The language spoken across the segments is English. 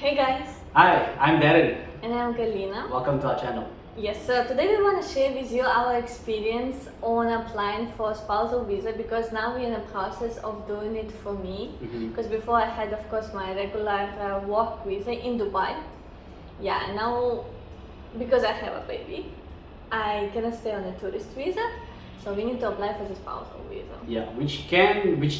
Hey guys, Hi, I'm Darren. and I'm Galina. Welcome to our channel. Yes, so today we want to share with you our experience on applying for spousal visa because now we're in the process of doing it for me. Because before I had, of course, my regular work visa in Dubai. Yeah, and now because I have a baby, I cannot stay on a tourist visa, so we need to apply for the spousal visa. Yeah, which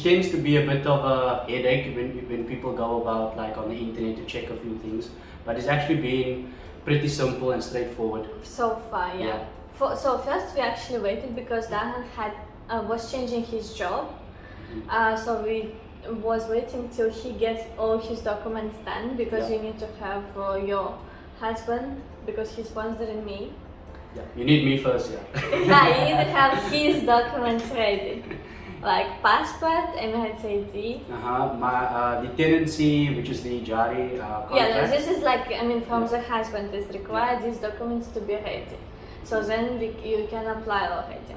tends to be a bit of a headache when people go about like on the internet to check a few things, but it's actually been pretty simple and straightforward. So far, yeah. So first we actually waited because Darren was changing his job. So we was waiting till he gets all his documents done because you need to have your husband because he's sponsoring me. Yeah, you need me first, yeah. Yeah, you need to have his documents ready, like passport, Emirates ID. The tenancy, which is the Jari contract. Yeah, no, this is like, from the husband is required these documents to be ready. So then you can apply already.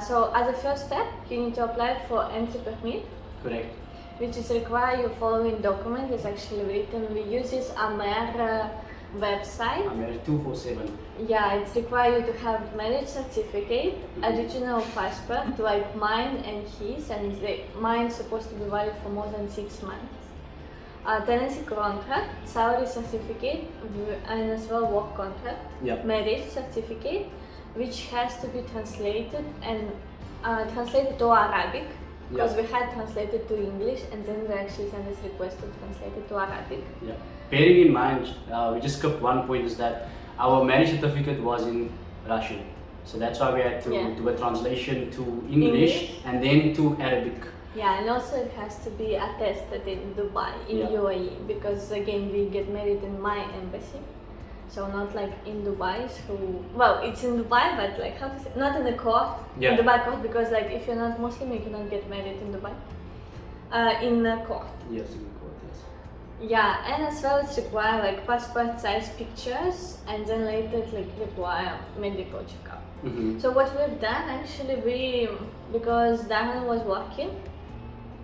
So as a first step, you need to apply for entry permit. Correct. Which is require your following document is actually written. We use this Amer website. Amer 247. Yeah, it's required you to have marriage certificate, original passport, like mine and his, and mine's supposed to be valid for more than 6 months. Tenancy contract, salary certificate, and as well work contract. Marriage certificate, which has to be translated and translated to Arabic. Because we had translated to English and then they actually sent us request to translate it to Arabic. Yeah. Bearing in mind, we just skipped one point is that our marriage certificate was in Russian. So that's why we had to do a translation to English and then to Arabic. Yeah, and also it has to be attested in Dubai, in UAE, because again we get married in my embassy. So not like in Dubai, well, it's in Dubai, but like how to say, not in the court, in Dubai court, because like if you're not Muslim, you cannot get married in Dubai. In the court. Yes, in the court, yes. Yeah, and as well it's require like passport size pictures, and then later it like require medical checkup. So what we've done actually, because Darren was working,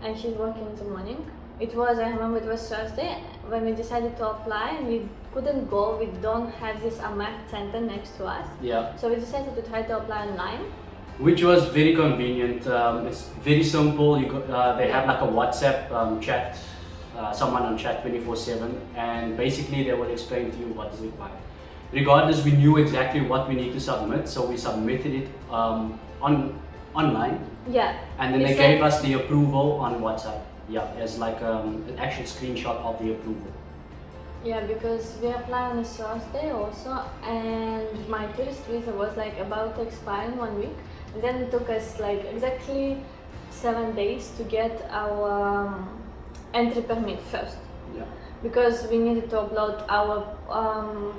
and she's working in the morning. I remember it was Thursday when we decided to apply and we couldn't go, we don't have this Amer center next to us. So we decided to try to apply online. Which was very convenient. It's very simple. They have like a WhatsApp chat, someone on chat 24/7, and basically they will explain to you what is required. Regardless, we knew exactly what we need to submit, so we submitted it online. And then they gave us the approval on WhatsApp. As like an actual screenshot of the approval. Because we applied on a Thursday also, and my tourist visa was like about to expire in 1 week, and then it took us like exactly 7 days to get our entry permit first. Because we needed to upload our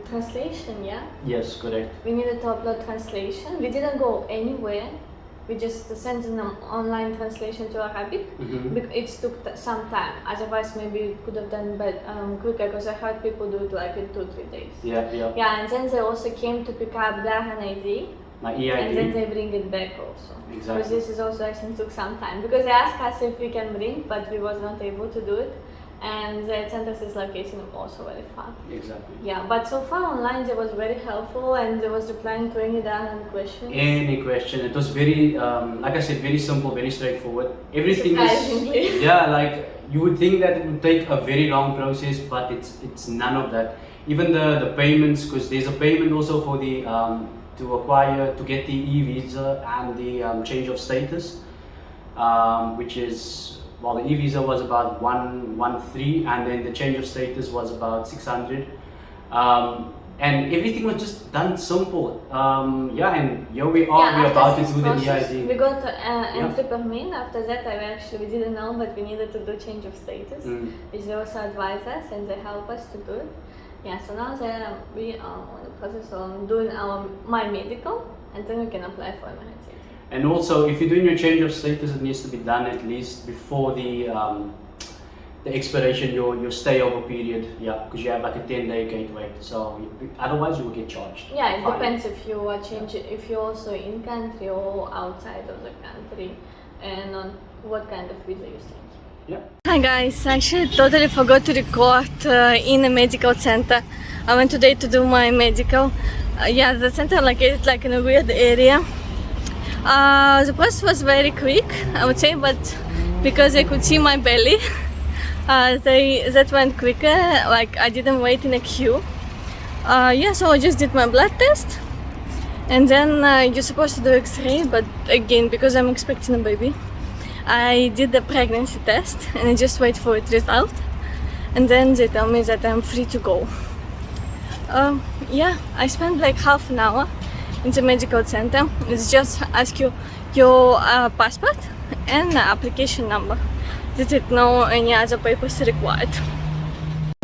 translation. Yes, correct. We needed to upload translation. We didn't go anywhere. We just sent an online translation to Arabic. It took some time. Otherwise, maybe we could have done quicker because I heard people do it like in 2-3 days. And then they also came to pick up Darren ID. My EID. And then they bring it back also. Exactly. Because this is also actually took some time. Because they asked us if we can bring, but we was not able to do it. And the center's location also very far. Exactly. But so far online they was very helpful and they was replying to any questions. Any question. It was very, like I said, very simple, very straightforward. Everything Surprisingly. is, like you would think that it would take a very long process, but it's none of that. Even the payments, because there's a payment also for the to get the e-visa and the change of status, which is. Well, the e-visa was about 113 and then the change of status was about 600. And everything was just done simple. And here we are, we're about to do the EID. We got entry permit. After that, we didn't know, but we needed to do change of status, which they also advise us and they help us to do it. So now we are on the process of doing my medical, and then we can apply for Emirates. And also, if you're doing your change of status, it needs to be done at least before the expiration, your stay over period. Because you have like a 10-day gateway. So otherwise, you will get charged. It depends if you are if you're also in country or outside of the country, and on what kind of visa you change. Yeah. Hi guys, I actually totally forgot to record in a medical center. I went today to do my medical. Yeah, the center located like in a weird area. The process was very quick, I would say, but because I could see my belly, that went quicker. Like I didn't wait in a queue. Yeah, so I just did my blood test, and then you're supposed to do X-ray, but again, because I'm expecting a baby, I did the pregnancy test and I just wait for its result, and then they tell me that I'm free to go. Yeah, I spent like half an hour in the medical center. It's just ask you your passport and application number. Didn't know any other papers required.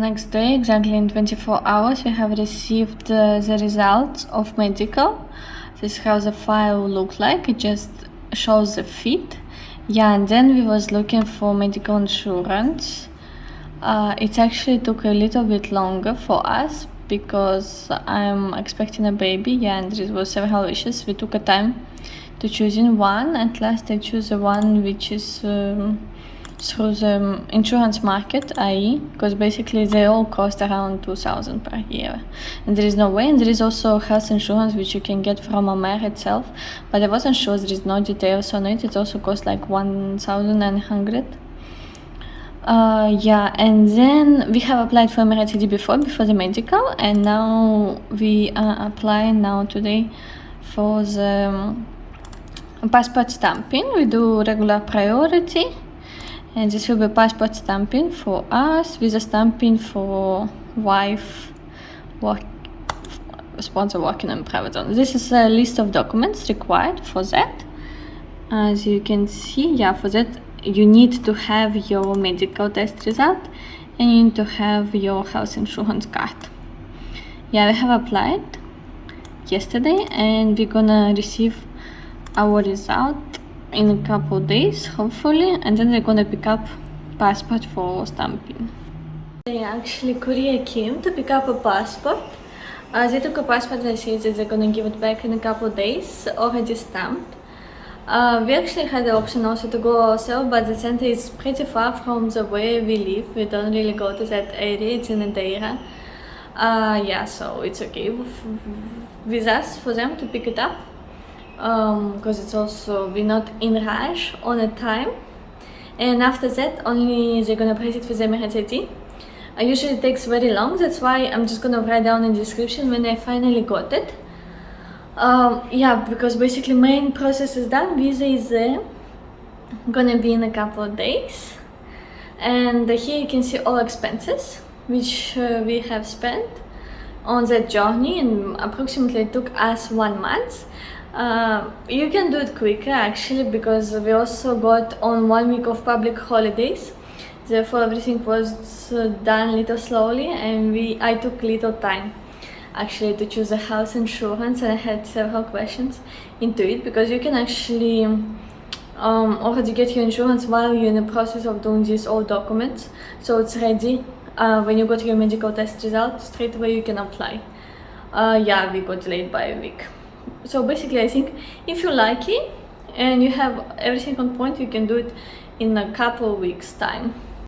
Next day, exactly in 24 hours, we have received the results of medical. This is how the file looked like. It just shows the fit. Yeah, and then we was looking for medical insurance. It actually took a little bit longer for us because I'm expecting a baby. Yeah, and there was several issues. We took a time to choosing one. At last I choose the one which is through the insurance market, i.e. because basically they all cost around 2,000 per year, and there is no way. And there is also health insurance which you can get from Amer itself, but I wasn't sure, there is no details on it. It also costs like 1,900. Yeah, and then we have applied for Emirates ID before the medical, and now we are applying now today for the passport stamping. We do regular priority, and this will be passport stamping for us, visa stamping for wife, sponsor working on private zone. This is a list of documents required for that. As you can see, yeah, for that you need to have your medical test result and you need to have your health insurance card. Yeah, we have applied yesterday and we're gonna receive our result in a couple days, hopefully, and then they're gonna pick up passport for stamping. They actually courier came to pick up a passport. They took a passport and said that they're gonna give it back in a couple days, already stamped. We actually had the option also to go ourselves, but the center is pretty far from the way we live. We don't really go to that area, it's in Adeira. Yeah, so it's okay with us for them to pick it up. Because it's also, we're not in rush on a time, and after that only they're gonna price it with the Emirates ID. Usually it takes very long, that's why I'm just gonna write down in the description when I finally got it. Yeah, because basically main process is done. Visa is gonna be in a couple of days, and here you can see all expenses which we have spent on that journey, and approximately it took us 1 month. You can do it quicker actually, because we also got on 1 week of public holidays, therefore everything was done a little slowly, and I took little time actually to choose a house insurance, and I had several questions into it, because you can actually already get your insurance while you're in the process of doing these all documents, so it's ready. When you got your medical test result, straight away you can apply. Yeah, we got delayed by a week. So basically I think if you're lucky and you have everything on point, you can do it in a couple of weeks time.